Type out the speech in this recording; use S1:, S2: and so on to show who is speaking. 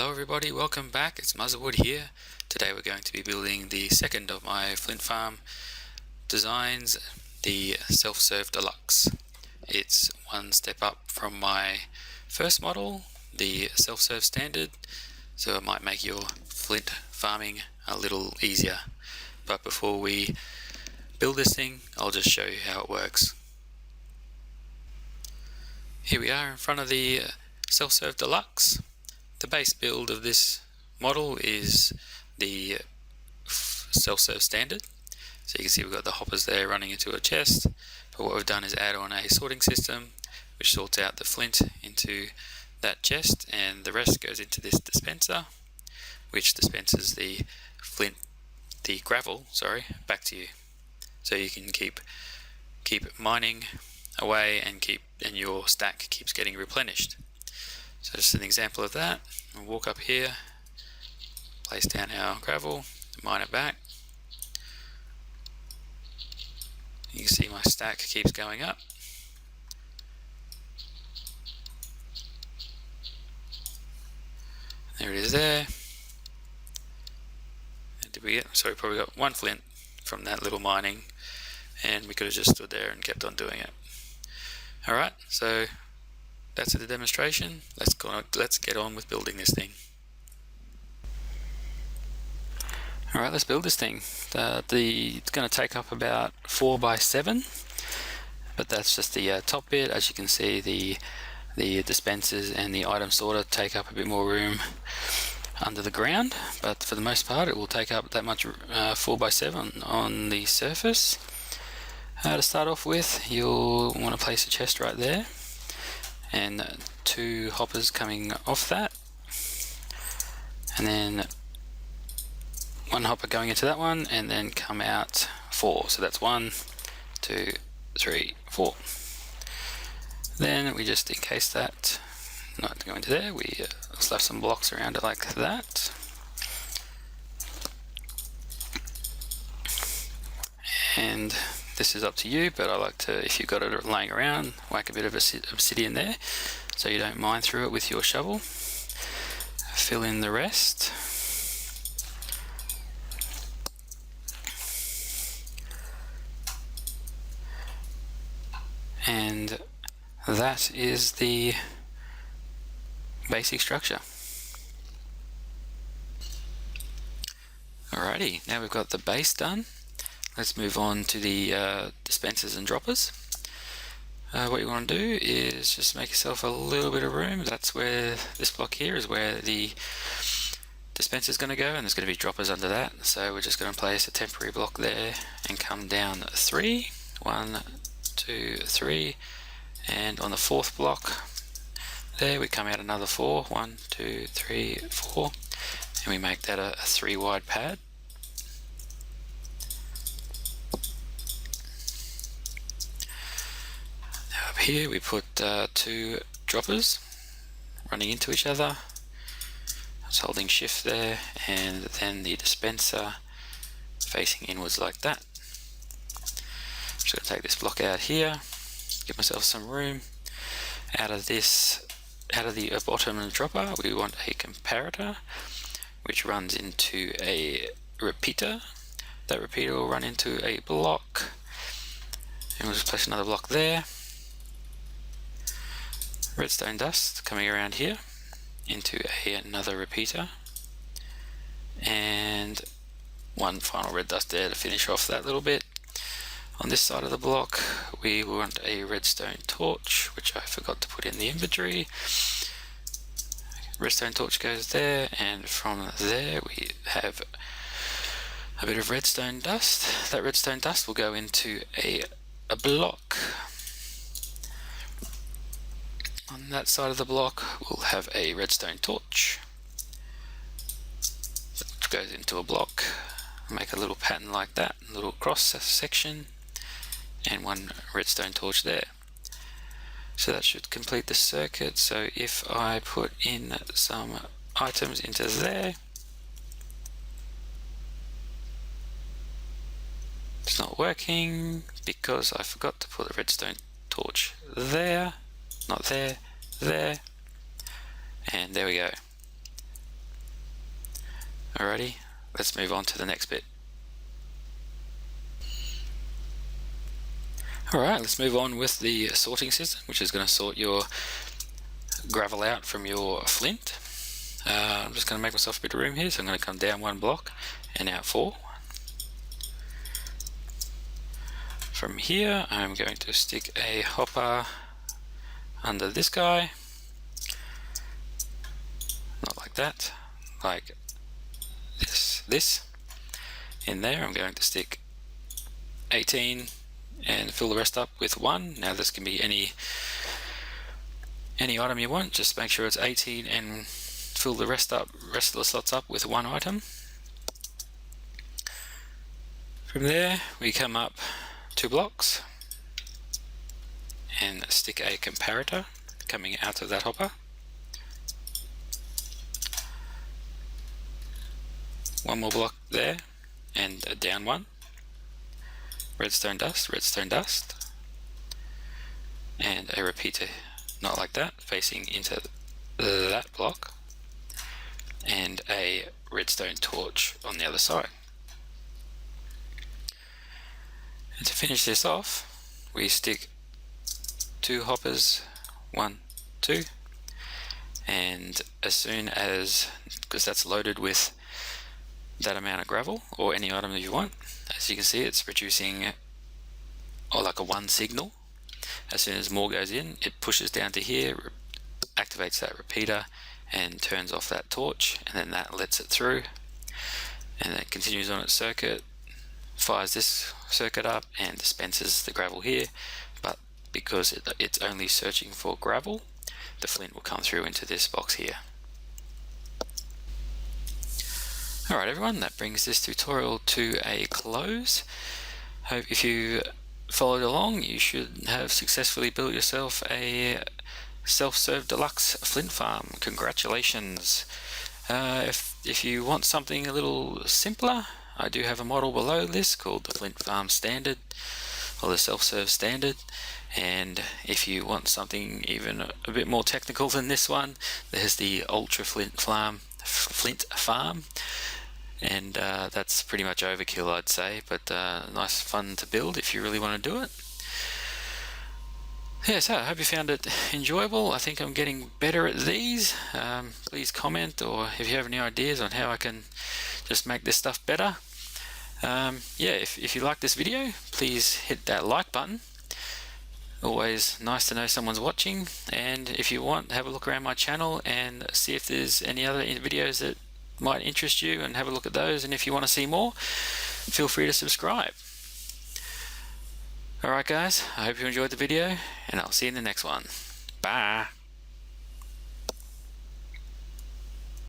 S1: Hello everybody, welcome back. It's Muzzlewood here. Today we're going to be building the second of my Flint Farm designs, the Self Serve Deluxe. It's one step up from my first model, the Self Serve Standard, so it might make your Flint farming a little easier. But before we build this thing, I'll just show you how it works. Here we are in front of the Self Serve Deluxe. The base build of this model is the Self Serve Standard. So you can see we've got the hoppers there running into a chest, but what we've done is add on a sorting system which sorts out the flint into that chest, and the rest goes into this dispenser, which dispenses the gravel back to you, so you can keep mining away and your stack keeps getting replenished. So just an example of that, we'll walk up here, place down our gravel, mine it back. You can see my stack keeps going up. There it is there. And did we get, so we probably got one flint from that little mining, and we could have just stood there and kept on doing it. Alright, so that's the demonstration. Let's get on with building this thing. Alright, let's build this thing. It's going to take up about 4 by 7, but that's just the top bit. As you can see, the dispensers and the item sorter take up a bit more room under the ground, but for the most part it will take up that much 4 by 7 on the surface. To start off with, you'll want to place a chest right there, and 2 hoppers coming off that, and then 1 hopper going into that one, and then come out 4. So that's 1, 2, 3, 4. Then we just encase that, not to go into there, we slap some blocks around it like that. And this is up to you, but I like to, if you've got it laying around, whack a bit of obsidian there so you don't mine through it with your shovel. Fill in the rest. And that is the basic structure. Alrighty, now we've got the base done. Let's move on to the dispensers and droppers. What you want to do is just make yourself a little bit of room. That's where this block here is where the dispenser is going to go, and there's going to be droppers under that. So we're just going to place a temporary block there and come down 3. 1, 2, 3, and on the 4th block there we come out another 4. 1, 2, 3, 4, and we make that a 3 wide pad. Up here we put 2 droppers running into each other. It's holding shift there, and then the dispenser facing inwards like that. I'm just going to take this block out here, give myself some room. Out of the bottom of the dropper we want a comparator which runs into a repeater. That repeater will run into a block, and we'll just place another block there. Redstone dust coming around here into another repeater, and 1 final red dust there to finish off that little bit. On this side of the block we want a redstone torch, which I forgot to put in the inventory. Redstone torch goes there, and from there we have a bit of redstone dust. That redstone dust will go into a block. On that side of the block we'll have a redstone torch which goes into a block. Make a little pattern like that, a little cross section, and 1 redstone torch there. So that should complete the circuit. So if I put in some items into there, it's not working because I forgot to put a redstone torch there, not there, there, and there we go. Alrighty, let's move on to the next bit. Alright, let's move on with the sorting system, which is going to sort your gravel out from your flint. I'm just going to make myself a bit of room here, so I'm going to come down 1 block and out 4. From here I'm going to stick a hopper under this guy, not like that, like this in there. I'm going to stick 18 and fill the rest up with 1. Now this can be any item you want, just make sure it's 18 and fill the rest of the slots up with 1 item. From there we come up 2 blocks and stick a comparator coming out of that hopper. 1 more block there and down 1. Redstone dust, and a repeater, not like that, facing into that block, and a redstone torch on the other side. And to finish this off, we stick 2 hoppers, 1, 2, and as soon as, because that's loaded with that amount of gravel or any item that you want, as you can see it's producing like a 1 signal. As soon as more goes in, it pushes down to here, activates that repeater and turns off that torch, and then that lets it through, and then it continues on its circuit, fires this circuit up and dispenses the gravel here. But because it's only searching for gravel, the flint will come through into this box here. Alright everyone, that brings this tutorial to a close. Hope if you followed along, you should have successfully built yourself a Self Serve Deluxe Flint farm. Congratulations! If you want something a little simpler, I do have a model below this called the Flint Farm Standard, or the Self Serve Standard. And if you want something even a bit more technical than this one, there's the Ultra Flint Farm. And that's pretty much overkill, I'd say, but nice fun to build if you really want to do it. Yeah, so I hope you found it enjoyable. I think I'm getting better at these. Please comment, or if you have any ideas on how I can just make this stuff better. Yeah, if you like this video, please hit that like button. Always nice to know someone's watching. And if you want, have a look around my channel and see if there's any other videos that might interest you, and have a look at those. And if you want to see more, feel free to subscribe. Alright guys, I hope you enjoyed the video, and I'll see you in the next one. Bye!